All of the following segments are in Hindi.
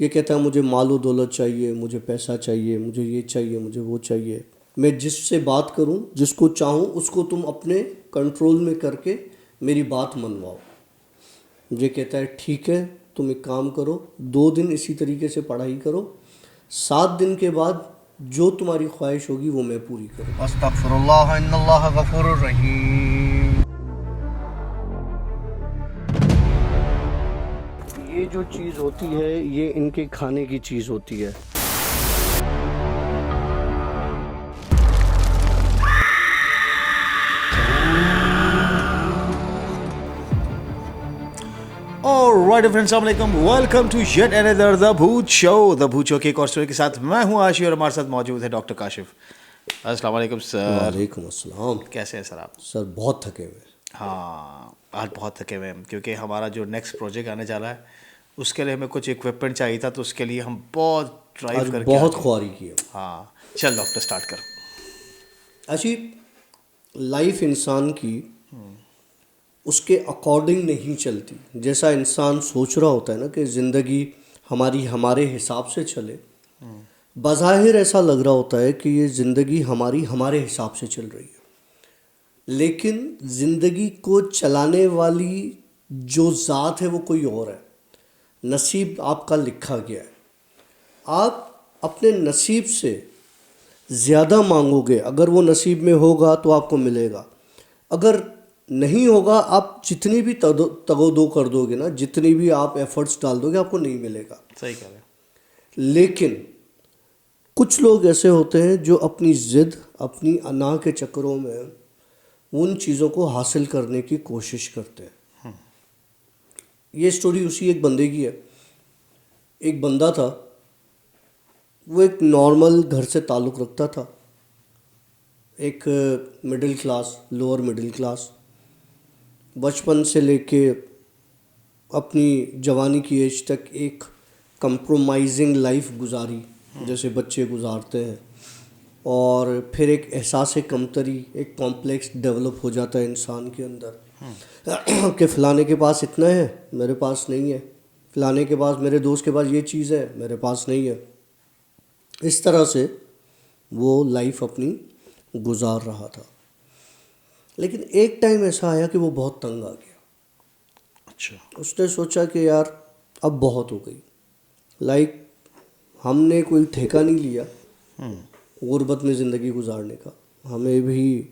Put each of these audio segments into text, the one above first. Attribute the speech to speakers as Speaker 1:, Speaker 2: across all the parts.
Speaker 1: ये कहता है मुझे मालो दौलत चाहिए, मुझे पैसा चाहिए, मुझे ये चाहिए, मुझे वो चाहिए। मैं जिससे बात करूं, जिसको चाहूं, उसको तुम अपने कंट्रोल में करके मेरी बात मनवाओ। ये कहता है ठीक है, तुम एक काम करो, 2 दिन इसी तरीके से पढ़ाई करो, 7 दिन के बाद जो तुम्हारी ख्वाहिश होगी वो मैं पूरी करूँ। अस्तगफिरुल्लाह इन्नल्लाह गफूरुर रहीम। ये जो चीज़ होती है ये इनके खाने की चीज़ होती है।
Speaker 2: Alright friends, अस्सलाम welcome to yet another the Bhoot show की एक और स्टोरी के साथ मैं हूं आशी और हमारे साथ मौजूद है डॉक्टर काशिफ। अस्सलाम वालेकुम सर।
Speaker 1: वालेकुम अस्सलाम।
Speaker 2: कैसे हैं सर आप?
Speaker 1: सर बहुत थके हुए।
Speaker 2: हाँ, आज बहुत थके हुए हैं क्योंकि हमारा जो नेक्स्ट प्रोजेक्ट आने जा रहा है उसके लिए हमें कुछ इक्विपमेंट चाहिए था, तो उसके लिए हम बहुत ड्राइव
Speaker 1: आज
Speaker 2: करके
Speaker 1: बहुत
Speaker 2: आए।
Speaker 1: ख्वारी की है।
Speaker 2: हाँ चल डॉक्टर स्टार्ट कर।
Speaker 1: ऐसी लाइफ इंसान की उसके अकॉर्डिंग नहीं चलती। जैसा इंसान सोच रहा होता है ना कि ज़िंदगी हमारी हमारे हिसाब से चले, बज़ाहिर ऐसा लग रहा होता है कि ये ज़िंदगी हमारी हमारे हिसाब से चल रही है, लेकिन ज़िंदगी को चलाने वाली जो ज़ात है वो कोई और है। नसीब आपका लिखा गया है। आप अपने नसीब से ज़्यादा मांगोगे, अगर वो नसीब में होगा तो आपको मिलेगा। अगर नहीं होगा, आप जितनी भी तगोदो कर दोगे ना, जितनी भी आप एफर्ट्स डाल दोगे, आपको नहीं मिलेगा।
Speaker 2: सही कह रहे हैं।
Speaker 1: लेकिन कुछ लोग ऐसे होते हैं जो अपनी ज़िद, अपनी अना के चक्करों में उन चीज़ों को हासिल करने की कोशिश करते हैं। ये स्टोरी उसी एक बंदे की है। एक बंदा था, वो एक नॉर्मल घर से ताल्लुक़ रखता था, एक middle class, lower middle class. बचपन से लेके अपनी जवानी की एज तक एक कंप्रोमाइजिंग लाइफ गुजारी, जैसे बच्चे गुजारते हैं। और फिर एक एहसास कमतरी, एक कॉम्प्लेक्स डेवलप हो जाता है इंसान के अंदर कि फ़लाने के पास इतना है, मेरे पास नहीं है, फ़लाने के पास, मेरे दोस्त के पास ये चीज़ है, मेरे पास नहीं है। इस तरह से वो लाइफ अपनी गुजार रहा था। लेकिन एक टाइम ऐसा आया कि वो बहुत तंग आ गया।
Speaker 2: अच्छा।
Speaker 1: उसने सोचा कि यार अब बहुत हो गई। लाइक हमने कोई ठेका नहीं लिया गुर्बत में ज़िंदगी गुजारने का, हमें भी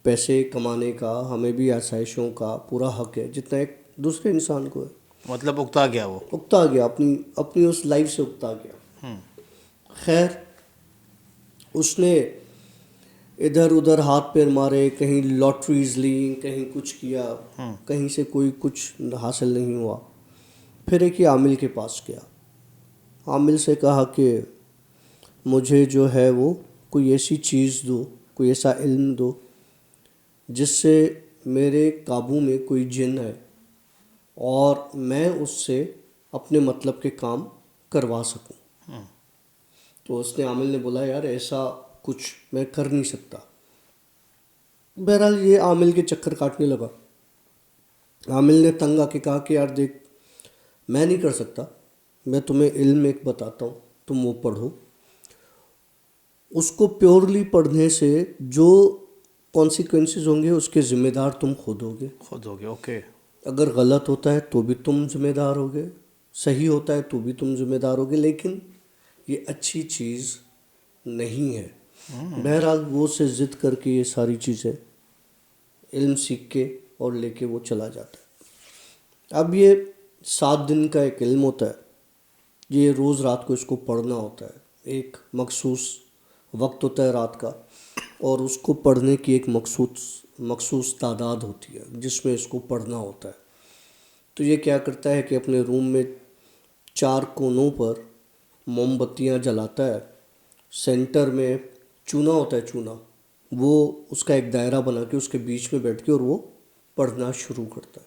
Speaker 1: पैसे कमाने का, हमें भी आसाइशों का पूरा हक है जितना एक दूसरे इंसान को है।
Speaker 2: मतलब उकता गया वो।
Speaker 1: उकता गया, अपनी अपनी उस लाइफ से उकता गया। खैर, उसने इधर उधर हाथ पैर मारे, कहीं लॉटरीज ली, कहीं कुछ किया, कहीं से कोई कुछ हासिल नहीं हुआ। फिर एक ही आमिल के पास गया। आमिल से कहा कि मुझे जो है वो कोई ऐसी चीज़ दो, कोई ऐसा इल्म दो जिससे मेरे काबू में कोई जिन है और मैं उससे अपने मतलब के काम करवा सकूं। तो उसने आमिल ने बोला यार ऐसा कुछ मैं कर नहीं सकता। बहरहाल ये आमिल के चक्कर काटने लगा। आमिल ने तंग आके कहा कि यार देख, मैं नहीं कर सकता, मैं तुम्हें इल्म एक बताता हूँ, तुम वो पढ़ो। उसको प्योरली पढ़ने से जो कॉन्सिक्वेंसेस होंगे उसके ज़िम्मेदार तुम खुद होगे।
Speaker 2: खुद हो गए। ओके।
Speaker 1: अगर गलत होता है तो भी तुम जिम्मेदार होगे, सही होता है तो भी तुम जिम्मेदार होगे, लेकिन ये अच्छी चीज़ नहीं है। बहरहाल वो से ज़िद करके ये सारी चीज़ें इल्म सीख के और लेके वो चला जाता है। अब ये 7 दिन का एक इल्म होता है, ये रोज़ रात को इसको पढ़ना होता है। एक मखसूस वक्त होता है रात का, और उसको पढ़ने की एक मखसूस तादाद होती है जिसमें इसको पढ़ना होता है। तो ये क्या करता है कि अपने रूम में 4 कोनों पर मोमबत्तियाँ जलाता है। सेंटर में चूना होता है, चूना, वो उसका एक दायरा बना के उसके बीच में बैठ के और वो पढ़ना शुरू करता है।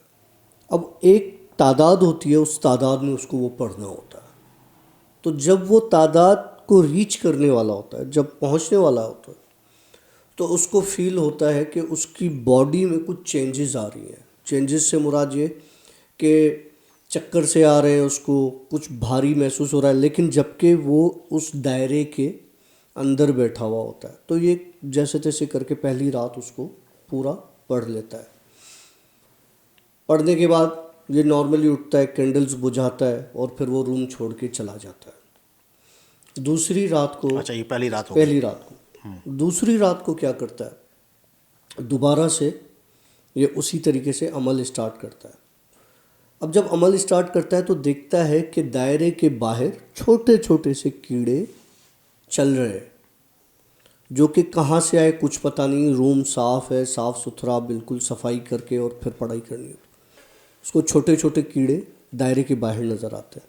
Speaker 1: अब एक तादाद होती है, उस तादाद में उसको वो पढ़ना होता है। तो जब वो तादाद को रीच करने वाला होता है, जब पहुंचने वाला होता है, तो उसको फील होता है कि उसकी बॉडी में कुछ चेंजेस आ रही हैं। चेंजेस से मुराद ये कि चक्कर से आ रहे हैं, उसको कुछ भारी महसूस हो रहा है, लेकिन जबकि वो उस दायरे के अंदर बैठा हुआ होता है। तो ये जैसे तैसे करके पहली रात उसको पूरा पढ़ लेता है। पढ़ने के बाद ये नॉर्मली उठता है, कैंडल्स बुझाता है और फिर वो रूम छोड़ के चला जाता है। दूसरी रात को,
Speaker 2: अच्छा, ये पहली रात हो गई।
Speaker 1: पहली रात को, दूसरी रात को क्या करता है, दोबारा से ये उसी तरीके से अमल स्टार्ट करता है। अब जब अमल स्टार्ट करता है तो देखता है कि दायरे के बाहर छोटे छोटे से कीड़े चल रहे हैं, जो कि कहाँ से आए कुछ पता नहीं। रूम साफ़ है, साफ़ सुथरा, बिल्कुल सफाई करके और फिर पढ़ाई करनी है। उसको छोटे छोटे कीड़े दायरे के बाहर नज़र आते हैं।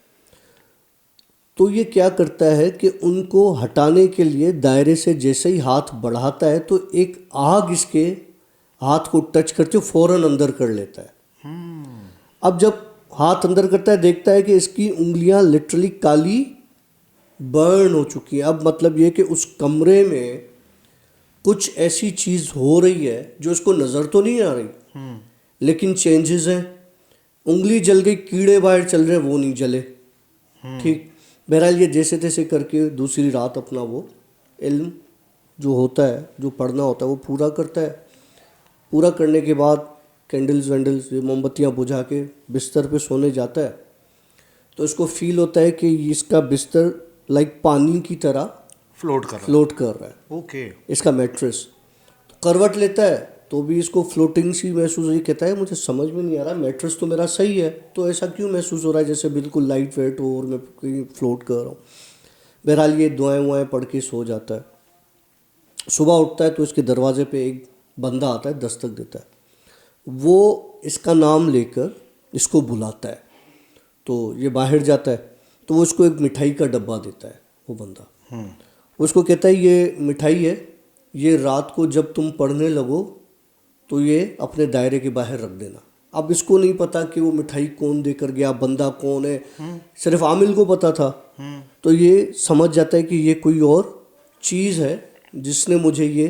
Speaker 1: तो ये क्या करता है कि उनको हटाने के लिए दायरे से जैसे ही हाथ बढ़ाता है तो एक आग इसके हाथ को टच करते फ़ौरन अंदर कर लेता है। अब जब हाथ अंदर करता है देखता है कि इसकी उंगलियां लिटरली काली बर्न हो चुकी हैं। अब मतलब ये कि उस कमरे में कुछ ऐसी चीज़ हो रही है जो इसको नज़र तो नहीं आ रही, लेकिन चेंजेस हैं। उंगली जल गई, कीड़े बाहर चल रहे हैं, वो नहीं जले। ठीक, बहरहाल ये जैसे तैसे करके दूसरी रात अपना वो इल्म जो होता है, जो पढ़ना होता है, वो पूरा करता है। पूरा करने के बाद कैंडल्स वैंडल्स, मोमबत्तियाँ बुझा के बिस्तर पे सोने जाता है। तो इसको फील होता है कि इसका बिस्तर लाइक पानी की तरह
Speaker 2: फ्लोट कर
Speaker 1: रहा है।
Speaker 2: ओके।
Speaker 1: इसका मैट्रेस तो करवट लेता है तो भी इसको फ्लोटिंग सी महसूस होती। कहता है मुझे समझ में नहीं आ रहा, मैट्रेस तो मेरा सही है, तो ऐसा क्यों महसूस हो रहा है जैसे बिल्कुल लाइट वेट हो और मैं कहीं फ्लोट कर रहा हूँ। बहरहाल ये दुआएं वुआएं पढ़ के सो जाता है। सुबह उठता है तो इसके दरवाजे पे एक बंदा आता है, दस्तक देता है। वो इसका नाम लेकर इसको बुलाता है। तो ये बाहर जाता है तो वो इसको एक मिठाई का डब्बा देता है। वो बंदा वो उसको कहता है ये मिठाई है, ये रात को जब तुम पढ़ने लगो तो ये अपने दायरे के बाहर रख देना। अब इसको नहीं पता कि वो मिठाई कौन देकर गया, बंदा कौन है, सिर्फ आमिल को पता था। तो ये समझ जाता है कि ये कोई और चीज़ है जिसने मुझे ये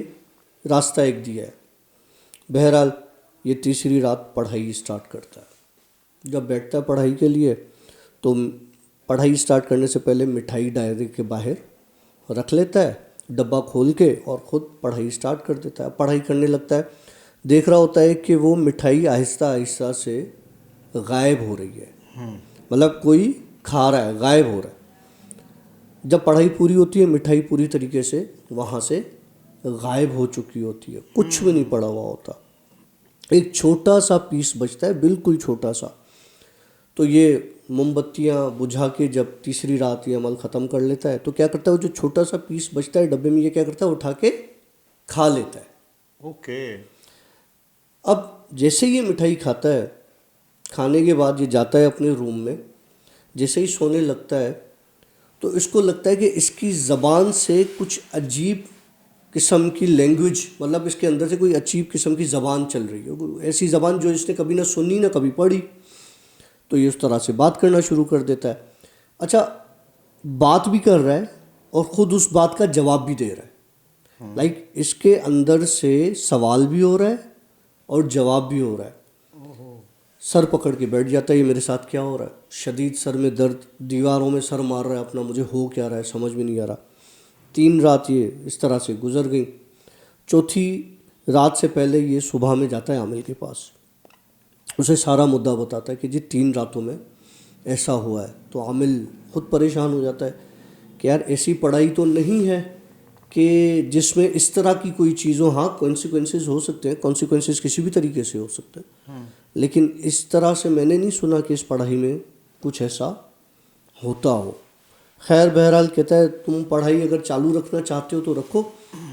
Speaker 1: रास्ता एक दिया है। बहरहाल ये तीसरी रात पढ़ाई स्टार्ट करता है। जब बैठता है पढ़ाई के लिए तो पढ़ाई स्टार्ट करने से पहले मिठाई दायरे के बाहर रख लेता है, डब्बा खोल के, और ख़ुद पढ़ाई स्टार्ट कर देता है। पढ़ाई करने लगता है, देख रहा होता है कि वो मिठाई आहिस्ता आहिस्ता से गायब हो रही है। मतलब कोई खा रहा है, गायब हो रहा है। जब पढ़ाई पूरी होती है मिठाई पूरी तरीके से वहाँ से गायब हो चुकी होती है, कुछ भी नहीं पड़ा हुआ होता। एक छोटा सा पीस बचता है, बिल्कुल छोटा सा। तो ये मोमबत्तियाँ बुझा के जब तीसरी रात ये अमल ख़त्म कर लेता है तो क्या करता है, वो जो छोटा सा पीस बचता है डब्बे में, ये क्या करता है, उठा के खा लेता है।
Speaker 2: ओके।
Speaker 1: अब जैसे ये मिठाई खाता है, खाने के बाद ये जाता है अपने रूम में। जैसे ही सोने लगता है तो इसको लगता है कि इसकी ज़बान से कुछ अजीब किस्म की लैंग्वेज, मतलब इसके अंदर से कोई अजीब किस्म की ज़बान चल रही है, ऐसी ज़बान जो इसने कभी ना सुनी ना कभी पढ़ी। तो ये उस तरह से बात करना शुरू कर देता है। अच्छा, बात भी कर रहा है और ख़ुद उस बात का जवाब भी दे रहा है। लाइक इसके अंदर से सवाल भी हो रहा है और जवाब भी हो रहा है। सर पकड़ के बैठ जाता है, ये मेरे साथ क्या हो रहा है, शदीद सर में दर्द, दीवारों में सर मार रहा है अपना, मुझे हो क्या रहा है समझ में नहीं आ रहा। 3 रात ये इस तरह से गुजर गई। चौथी रात से पहले ये सुबह में जाता है आमिल के पास, उसे सारा मुद्दा बताता है कि जी 3 रातों में ऐसा हुआ है। तो आमिल ख़ुद परेशान हो जाता है कि यार ऐसी पढ़ाई तो नहीं है कि जिसमें इस तरह की कोई चीज़ हो। हाँ, कॉन्सिक्वेंसेस हो सकते हैं, कॉन्सिक्वेंसेस किसी भी तरीके से हो सकते हैं, लेकिन इस तरह से मैंने नहीं सुना कि इस पढ़ाई में कुछ ऐसा होता हो। खैर बहरहाल कहता है तुम पढ़ाई अगर चालू रखना चाहते हो तो रखो,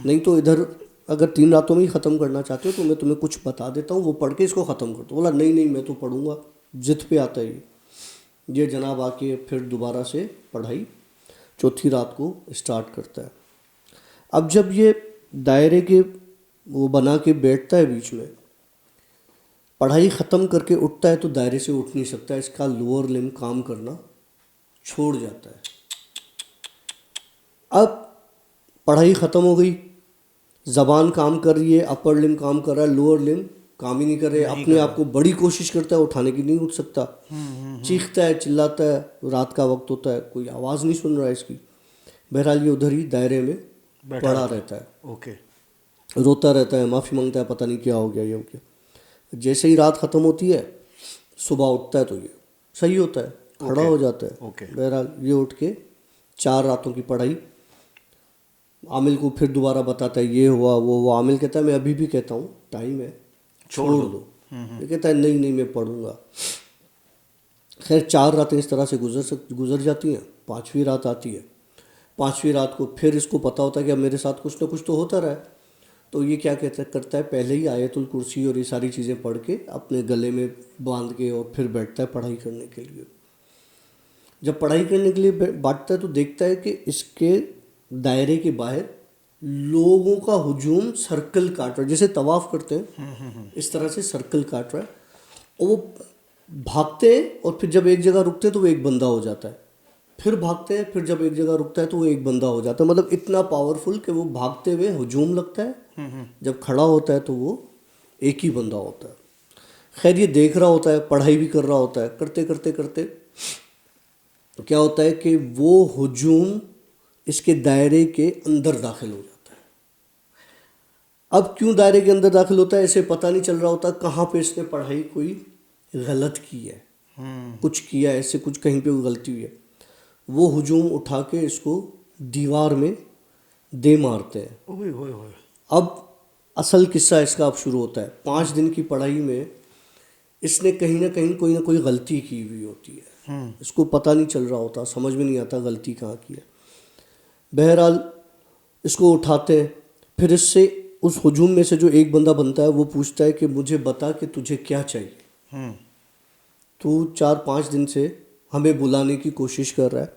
Speaker 1: नहीं तो इधर अगर 3 रातों में ही ख़त्म करना चाहते हो तो मैं तुम्हें कुछ बता देता हूँ, वो पढ़ के इसको ख़त्म कर दो। बोला नहीं नहीं मैं तो पढ़ूँगा, ज़िद पे आता है ये जनाब। आके फिर दोबारा से पढ़ाई चौथी रात को स्टार्ट करता है। अब जब ये दायरे के वो बना के बैठता है बीच में, पढ़ाई ख़त्म करके उठता है तो दायरे से उठ नहीं सकता, इसका लोअर लिम्ब काम करना छोड़ जाता है। अब पढ़ाई ख़त्म हो गई, ज़बान काम कर रही है, अपर लिम्ब काम कर रहा है, लोअर लिम्ब काम ही नहीं कर रहे, अपने आप को बड़ी कोशिश करता है, उठाने की नहीं उठ सकता, चीखता है, चिल्लाता है, रात का वक्त होता है, कोई आवाज़ नहीं सुन रहा है इसकी। बहरहाल ये उधर ही दायरे में पड़ा रहता है,
Speaker 2: ओके।
Speaker 1: रोता रहता है, माफ़ी मांगता है, पता नहीं क्या हो गया, ये हो गया। जैसे ही रात ख़त्म होती है, सुबह उठता है तो ये सही होता है, खड़ा हो जाता है। बहरहाल ये उठ के 4 रातों की पढ़ाई आमिल को फिर दोबारा बताता है, ये हुआ वो हुआ। आमिल कहता है मैं अभी भी कहता हूँ टाइम है, छोड़ दो। ये कहता है नहीं नहीं मैं पढ़ूंगा। खैर 4 रातें इस तरह से गुजर जाती हैं। 5वीं रात आती है। 5वीं रात को फिर इसको पता होता है कि अब मेरे साथ कुछ ना कुछ तो होता रहा है। तो ये क्या करता है, पहले ही आयतुल कुर्सी और ये सारी चीज़ें पढ़ के अपने गले में बांध के और फिर बैठता है पढ़ाई करने के लिए। जब पढ़ाई करने के लिए बैठता है तो देखता है कि इसके दायरे के बाहर लोगों का हुजूम सर्कल काट रहा है, जैसे तवाफ करते हैं इस तरह से सर्कल काट रहा है। और वो भागते हैं और फिर जब एक जगह रुकते हैं तो वो एक बंदा हो जाता है, फिर भागते हैं, फिर जब एक जगह रुकता है तो वो एक बंदा हो जाता है। मतलब इतना पावरफुल कि वो भागते हुए हुजूम लगता है, जब खड़ा होता है तो वो एक ही बंदा होता है। खैर ये देख रहा होता है, पढ़ाई भी कर रहा होता है। करते करते करते क्या होता है कि वो हुजूम इसके दायरे के अंदर दाखिल हो जाता है। अब क्यों दायरे के अंदर दाखिल होता है इसे पता नहीं चल रहा होता, कहाँ पे इसने पढ़ाई कोई गलत की है, कुछ किया है इससे, कुछ कहीं पे कोई गलती हुई है। वो हुजूम उठा के इसको दीवार में दे मारते हैं। अब असल किस्सा इसका अब शुरू होता है। 5 दिन की पढ़ाई में इसने कहीं ना कोई गलती की हुई होती है, इसको पता नहीं चल रहा होता, समझ में नहीं आता गलती कहाँ की है। बहरहाल इसको उठाते हैं, फिर इससे उस हुजूम में से जो एक बंदा बनता है वो पूछता है कि मुझे बता कि तुझे क्या चाहिए। तू 4-5 दिन से हमें बुलाने की कोशिश कर रहा है,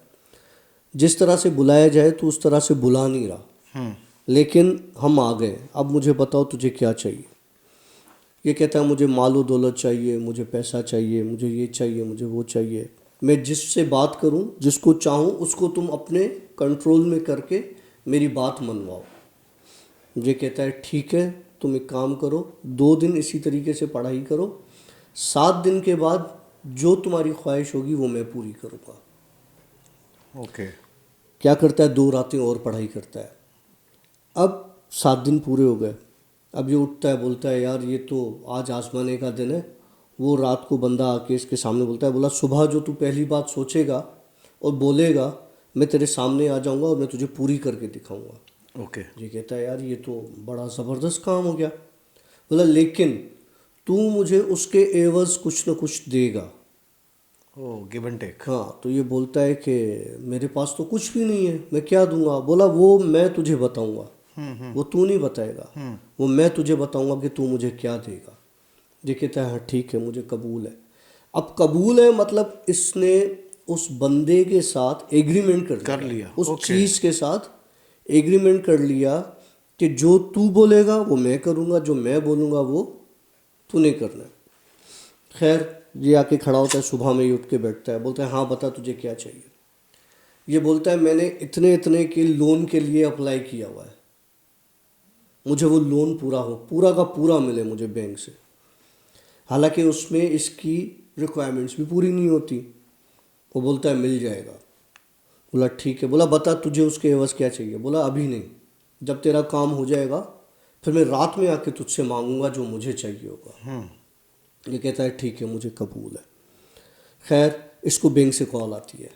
Speaker 1: जिस तरह से बुलाया जाए तो उस तरह से बुला नहीं रहा, लेकिन हम आ गए, अब मुझे बताओ तुझे क्या चाहिए। ये कहता है मुझे मालो दौलत चाहिए, मुझे पैसा चाहिए, मुझे ये चाहिए, मुझे वो चाहिए। मैं जिससे बात करूं, जिसको चाहूं, उसको तुम अपने कंट्रोल में करके मेरी बात मनवाओ। ये कहता है ठीक है, तुम एक काम करो, 2 दिन इसी तरीके से पढ़ाई करो, 7 दिन के बाद जो तुम्हारी ख्वाहिश होगी वो मैं पूरी करूँगा।
Speaker 2: ओके।
Speaker 1: क्या करता है, 2 रातें और पढ़ाई करता है। अब 7 दिन पूरे हो गए। अब ये उठता है, बोलता है यार ये तो आज आजमाने का दिन है। वो रात को बंदा आके इसके सामने बोलता है, बोला सुबह जो तू पहली बात सोचेगा और बोलेगा मैं तेरे सामने आ जाऊंगा और मैं तुझे पूरी करके दिखाऊंगा।
Speaker 2: ओके।
Speaker 1: ये कहता है यार ये तो बड़ा ज़बरदस्त काम हो गया। बोला लेकिन तू मुझे उसके एवज़ कुछ न कुछ देगा।
Speaker 2: Give and take.
Speaker 1: हाँ, तो ये बोलता है कि मेरे पास तो कुछ भी नहीं है, मैं क्या दूंगा। बोला वो मैं तुझे बताऊंगा, वो तू नहीं बताएगा, वो मैं तुझे बताऊंगा कि तू मुझे क्या देगा। ये कहता है हाँ ठीक है, मुझे कबूल है। अब कबूल है मतलब इसने उस बंदे के साथ एग्रीमेंट कर लिया, उस चीज़ के साथ एग्रीमेंट कर लिया कि जो तू बोलेगा वो मैं करूँगा, जो मैं बोलूँगा वो तूने करना है। खैर ये आके खड़ा होता है, सुबह में ही उठ के बैठता है, बोलता है हाँ बता तुझे क्या चाहिए। ये बोलता है मैंने इतने इतने के लोन के लिए अप्लाई किया हुआ है, मुझे वो लोन पूरा का पूरा मिले मुझे बैंक से। हालांकि उसमें इसकी रिक्वायरमेंट्स भी पूरी नहीं होती। वो बोलता है मिल जाएगा। बोला ठीक है। बोला बता तुझे उसके एवज़ क्या चाहिए। बोला अभी नहीं, जब तेरा काम हो जाएगा फिर मैं रात में आके तुझसे मांगूंगा जो मुझे चाहिए होगा। ये कहता है ठीक है, मुझे कबूल है। खैर इसको बैंक से कॉल आती है।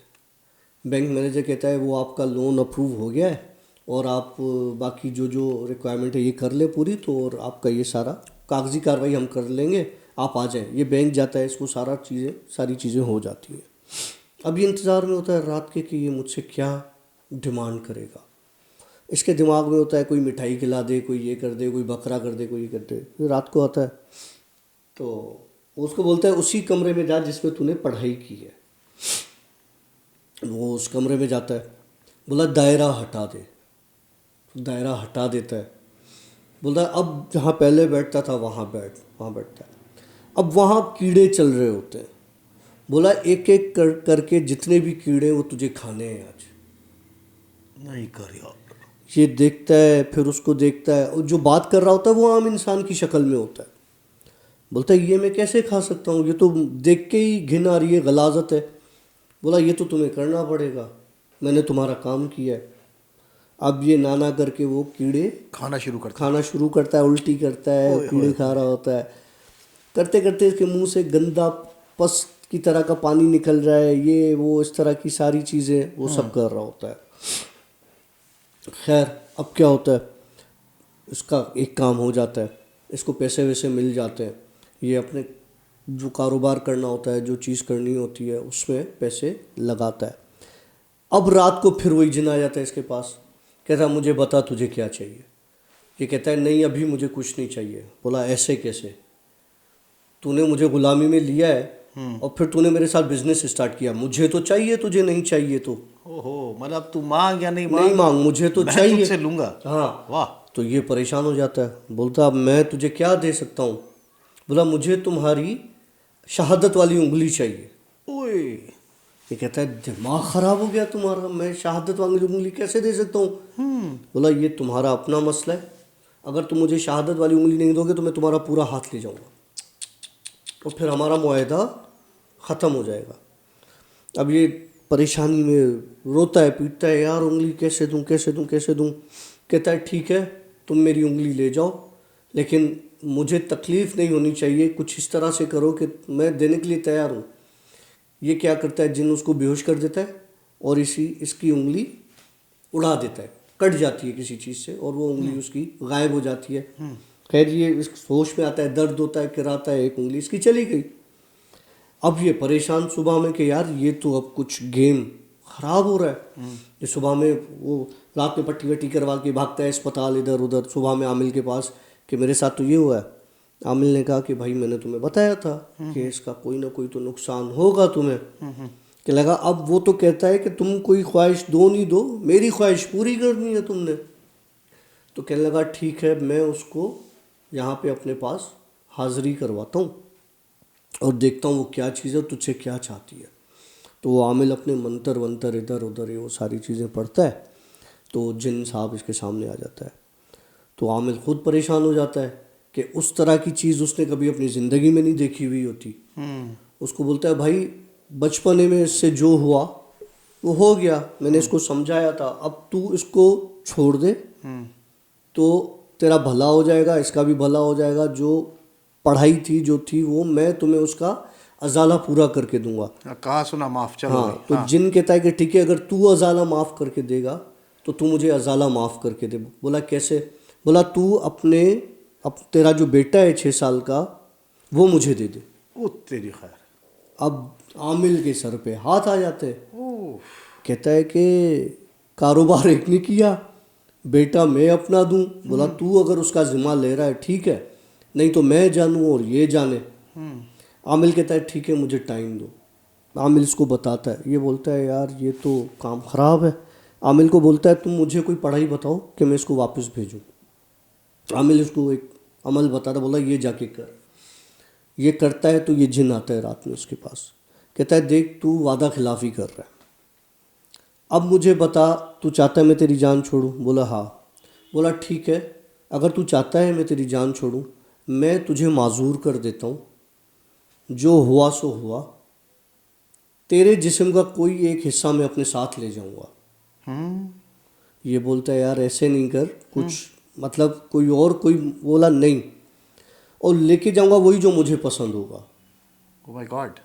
Speaker 1: बैंक मैनेजर कहता है वो आपका लोन अप्रूव हो गया है और आप बाकी जो जो रिक्वायरमेंट है ये कर ले पूरी, तो और आपका ये सारा कागजी कार्रवाई हम कर लेंगे, आप आ जाएं। ये बैंक जाता है, इसको सारी चीज़ें हो जाती हैं। अब ये इंतज़ार में होता है रात के कि ये मुझसे क्या डिमांड करेगा। इसके दिमाग में होता है कोई मिठाई खिला दे, कोई ये कर दे, कोई बकरा कर दे, कोई ये कर दे। फिर रात को आता है तो उसको बोलता है उसी कमरे में जा जिसमें तूने पढ़ाई की है। वो उस कमरे में जाता है। बोला दायरा हटा दे, दायरा हटा देता है। बोलता है अब जहाँ पहले बैठता था वहाँ बैठता है। अब वहाँ कीड़े चल रहे होते हैं। बोला एक एक करके जितने भी कीड़े वो तुझे खाने हैं आज।
Speaker 2: नहीं कर यार।
Speaker 1: ये देखता है, फिर उसको देखता है, और जो बात कर रहा होता है वो आम इंसान की शक्ल में होता है। बोलता है ये मैं कैसे खा सकता हूँ, ये तो देख के ही घिन आ रही है, गलाजत है। बोला ये तो तुम्हें करना पड़ेगा, मैंने तुम्हारा काम किया है। अब ये नाना करके वो कीड़े
Speaker 2: खाना शुरू
Speaker 1: करता है, उल्टी करता है,
Speaker 2: ओए
Speaker 1: कीड़े खा रहा होता है। करते करते इसके मुंह से गंदा पस की तरह का पानी निकल रहा है, ये वो इस तरह की सारी चीज़ें वो सब कर रहा होता है। खैर अब क्या होता है, इसका एक काम हो जाता है, इसको पैसे वैसे मिल जाते हैं, ये अपने जो कारोबार करना होता है, जो चीज़ करनी होती है उसमें पैसे लगाता है। अब रात को फिर वही जिन आ जाता है इसके पास, कहता है मुझे बता तुझे क्या चाहिए। ये कहता है नहीं अभी मुझे कुछ नहीं चाहिए। बोला ऐसे कैसे, तूने मुझे गुलामी में लिया है और फिर तूने मेरे साथ बिजनेस स्टार्ट किया, मुझे तो चाहिए, तुझे नहीं चाहिए तो
Speaker 2: ओहो, मतलब तू मांग या नहीं
Speaker 1: नहीं मांग, मुझे तो
Speaker 2: मैं
Speaker 1: चाहिए।
Speaker 2: तुझसे लूंगा।
Speaker 1: हाँ,
Speaker 2: वाह।
Speaker 1: तो ये परेशान हो जाता है, बोलता अब मैं तुझे क्या दे सकता हूँ। बोला मुझे तुम्हारी शहादत वाली उंगली चाहिए।
Speaker 2: ओए,
Speaker 1: ये कहता है दिमाग खराब हो गया तुम्हारा, मैं शहादत वाली उंगली कैसे दे सकता हूँ। बोला ये तुम्हारा अपना मसला है, अगर तुम मुझे शहादत वाली उंगली नहीं दोगे तो मैं तुम्हारा पूरा हाथ ले जाऊँगा और फिर हमारा मुआहदा ख़त्म हो जाएगा। अब ये परेशानी में रोता है पीटता है, यार उंगली कैसे दूँ कैसे दूँ कैसे दूँ। कहता है ठीक है तुम मेरी उंगली ले जाओ, लेकिन मुझे तकलीफ़ नहीं होनी चाहिए, कुछ इस तरह से करो कि मैं देने के लिए तैयार हूँ। ये क्या करता है, जिन उसको बेहोश कर देता है और इसकी उंगली उड़ा देता है, कट जाती है किसी चीज़ से और वो उंगली उसकी गायब हो जाती है। खैर ये इस होश में आता है, दर्द होता है, किराता है, एक उंगली इसकी चली गई। अब ये परेशान सुबह में कि यार ये तो अब कुछ गेम ख़राब हो रहा है। ये सुबह में वो रात में पट्टी वट्टी करवा के भागता है अस्पताल इधर उधर, सुबह में आमिल के पास कि मेरे साथ तो ये हुआ है। आमिल ने कहा कि भाई मैंने तुम्हें बताया था कि इसका कोई ना कोई तो नुकसान होगा तुम्हें। कि लगा अब वो तो कहता है कि तुम कोई ख्वाहिश दो नहीं दो, मेरी ख्वाहिश पूरी करनी है तुमने। तो कहने लगा ठीक है मैं उसको यहाँ पे अपने पास हाज़िरी करवाता हूँ और देखता हूँ वो क्या चीज़ है, तुझसे क्या चाहती है। तो वो आमिल अपने मंतर वंतर इधर उधर वो सारी चीज़ें पढ़ता है, तो जिन साहब इसके सामने आ जाता है। तो आमिल खुद परेशान हो जाता है कि उस तरह की चीज़ उसने कभी अपनी ज़िंदगी में नहीं देखी हुई होती। उसको बोलता है भाई बचपने में इससे जो हुआ वो हो गया, मैंने इसको समझाया था, अब तू इसको छोड़ दे तो तेरा भला हो जाएगा, इसका भी भला हो जाएगा। जो पढ़ाई थी जो थी वो मैं तुम्हें उसका अजाला पूरा करके दूंगा।
Speaker 2: कहा सुना माफ, चलो
Speaker 1: हाँ,
Speaker 2: भाई,
Speaker 1: तो
Speaker 2: हाँ।
Speaker 1: जिन कहता है कि ठीक है अगर तू अजाला माफ़ करके देगा तो तू मुझे अजाला माफ़ करके दे। बोला कैसे। बोला तू अब तेरा जो बेटा है 6 साल का वो मुझे दे दे।
Speaker 2: ओ तेरी खैर।
Speaker 1: अब आमिल के सर पे हाथ आ जाते हैं।
Speaker 2: ओह,
Speaker 1: कहता है कि कारोबार एक ने किया, बेटा मैं अपना दूं। बोला तू अगर उसका जिम्मा ले रहा है ठीक है, नहीं तो मैं जानूं और ये जाने। आमिल कहता है ठीक है मुझे टाइम दो। आमिल इसको बताता है, ये बोलता है यार ये तो काम ख़राब है। आमिल को बोलता है तुम मुझे कोई पढ़ाई बताओ कि मैं इसको वापस भेजूं। आमिल इसको एक अमल बताता है, बोला ये जाके कर। ये करता है तो ये जिन आता है रात में उसके पास, कहता है देख तू वादा खिलाफ़ी कर रहा है, अब मुझे बता तू चाहता है मैं तेरी जान छोड़ूं। बोला हाँ। बोला ठीक है अगर तू चाहता है मैं तेरी जान छोड़ूं, मैं तुझे माजूर कर देता हूँ, जो हुआ सो हुआ, तेरे जिस्म का कोई एक हिस्सा मैं अपने साथ ले जाऊंगा। ये बोलता है यार ऐसे नहीं कर, कुछ मतलब कोई और कोई। बोला नहीं, और लेके जाऊंगा वही जो मुझे पसंद होगा।
Speaker 2: Oh my God.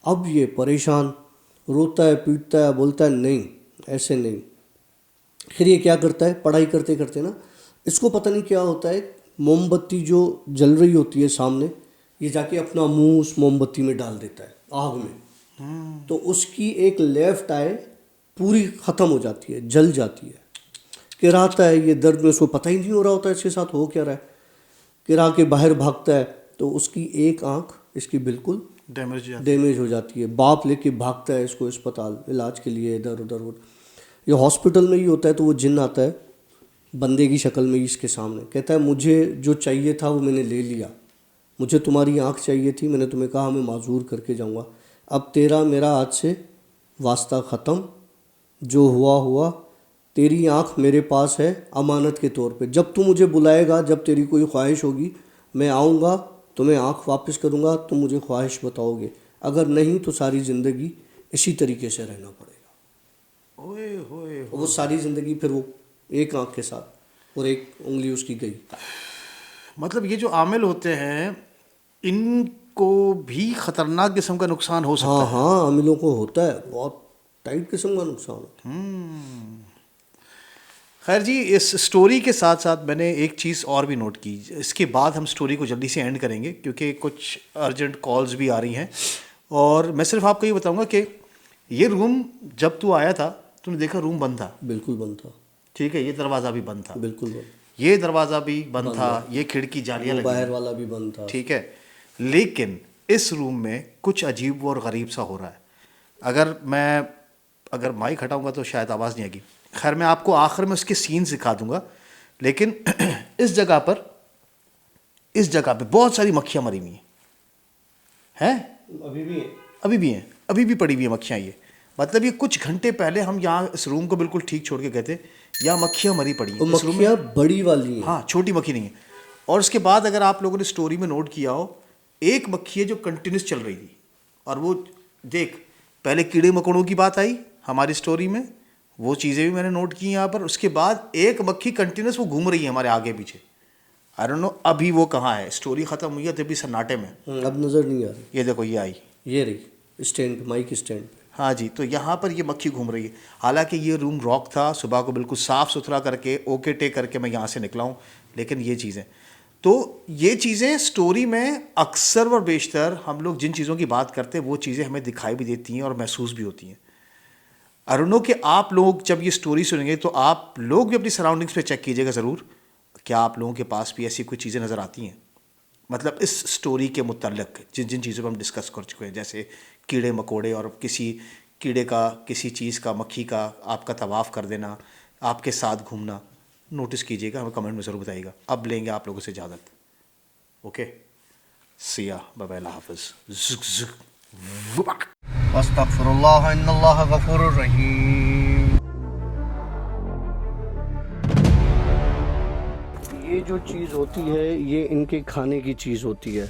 Speaker 1: अब ये परेशान रोता है पीटता है, बोलता है नहीं ऐसे नहीं। फिर ये क्या करता है, पढ़ाई करते करते ना इसको पता नहीं क्या होता है, मोमबत्ती जो जल रही होती है सामने, ये जाके अपना मुंह उस मोमबत्ती में डाल देता है आग में। तो उसकी एक लेफ्ट आई पूरी ख़त्म हो जाती है, जल जाती है। किराता है, ये दर्द में उसको पता ही नहीं हो रहा होता है इसके साथ हो क्या रहा है। किरा के बाहर भागता है तो उसकी एक आंख इसकी बिल्कुल डैमेज हो जाती है। बाप लेके भागता है इसको अस्पताल इलाज के लिए, इधर उधर। ये हॉस्पिटल में ही होता है तो वो जिन आता है बंदे की शक्ल में इसके सामने, कहता है मुझे जो चाहिए था वो मैंने ले लिया, मुझे तुम्हारी आंख चाहिए थी, मैंने तुम्हें कहा मैं माजूर करके जाऊंगा, अब तेरा मेरा आज से वास्ता ख़त्म, जो हुआ हुआ, तेरी आंख मेरे पास है अमानत के तौर पे, जब तू मुझे बुलाएगा, जब तेरी कोई ख्वाहिश होगी मैं आऊँगा तुम्हें आँख वापस करूँगा तुम मुझे ख्वाहिश बताओगे, अगर नहीं तो सारी ज़िंदगी इसी तरीके से रहना पड़ेगा।
Speaker 2: ओए होए
Speaker 1: और वो सारी ज़िंदगी फिर वो एक आँख के साथ और एक उंगली उसकी गई।
Speaker 2: मतलब ये जो आमिल होते हैं इनको भी खतरनाक किस्म का नुकसान हो सकता
Speaker 1: हाँ
Speaker 2: है।
Speaker 1: हाँ, अमीलों को होता है, बहुत टाइट किस्म का नुकसान होता है।
Speaker 2: खैर जी, इस स्टोरी के साथ साथ मैंने एक चीज़ और भी नोट की। इसके बाद हम स्टोरी को जल्दी से एंड करेंगे क्योंकि कुछ अर्जेंट कॉल्स भी आ रही हैं। और मैं सिर्फ आपको ये बताऊंगा कि ये रूम जब तू आया था तूने देखा रूम बंद था,
Speaker 1: बिल्कुल बंद था,
Speaker 2: ठीक है, ये दरवाज़ा भी बंद था,
Speaker 1: बिल्कुल बंद,
Speaker 2: ये दरवाज़ा भी बंद था, ये खिड़की जालियाँ
Speaker 1: वो
Speaker 2: लगी
Speaker 1: बाहर
Speaker 2: हैं,
Speaker 1: वाला भी बंद था।
Speaker 2: ठीक है। लेकिन इस रूम में कुछ अजीब और गरीब सा हो रहा है। अगर माइक हटाऊंगा तो शायद आवाज़ नहीं आएगी। खैर मैं आपको आखिर में उसके सीन सिखा दूंगा। लेकिन इस जगह पे बहुत सारी मक्खियाँ मरी हुई हैं।
Speaker 1: अभी भी है।
Speaker 2: अभी भी पड़ी हुई है मक्खियाँ। ये मतलब ये कुछ घंटे पहले हम यहाँ इस रूम को बिल्कुल ठीक छोड़ के गए थे, यहाँ मक्खियाँ मरी पड़ी हैं
Speaker 1: वो
Speaker 2: इस रूम में।
Speaker 1: मक्खियाँ बड़ी वाली हैं।
Speaker 2: हाँ, छोटी मक्खी नहीं है। और उसके बाद अगर आप लोगों ने स्टोरी में नोट किया हो, एक मक्खी है जो कंटिन्यूस चल रही थी। और वो देख, पहले कीड़े मकोड़ों की बात आई हमारी स्टोरी में, वो चीज़ें भी मैंने नोट की यहाँ पर। उसके बाद एक मक्खी कंटिन्यूस वो घूम रही है हमारे आगे पीछे। आई डोंट नो अभी वो कहाँ है। स्टोरी ख़त्म हुई है तभी सन्नाटे में।
Speaker 1: अब नज़र नहीं आ रही।
Speaker 2: ये देखो, ये आई,
Speaker 1: ये रही स्टैंड पे, माइक स्टैंड पे।
Speaker 2: हाँ जी। तो यहाँ पर ये मक्खी घूम रही है। हालांकि ये रूम रॉक था, सुबह को बिल्कुल साफ़ सुथरा करके ओके टे करके मैं यहाँ से निकला हूँ। लेकिन ये चीज़ें ये चीज़ें स्टोरी में अक्सर व बेशतर हम लोग जिन चीज़ों की बात करते हैं वो चीज़ें हमें दिखाई भी देती हैं और महसूस भी होती हैं। आई डोंट नो कि आप लोग जब ये स्टोरी सुनेंगे तो आप लोग भी अपनी सराउंडिंग्स पे चेक कीजिएगा ज़रूर, क्या आप लोगों के पास भी ऐसी कोई चीज़ें नज़र आती हैं। मतलब इस स्टोरी के मुतल्लिक़ जिन जिन चीज़ों पर हम डिस्कस कर चुके हैं, जैसे कीड़े मकोड़े और किसी कीड़े का, किसी चीज़ का, मक्खी का आपका तवाफ़ कर देना, आपके साथ घूमना, नोटिस कीजिएगा, हमें कमेंट में ज़रूर बताइएगा। अब लेंगे आप लोगों से इजाज़त। ओके, सिया बाय, अल्लाह हाफ़िज़।
Speaker 1: अस्तगफिरुल्लाह इन्नल्लाह गफूरुर रहीम। ये जो चीज़ होती है ये इनके खाने की चीज़ होती है।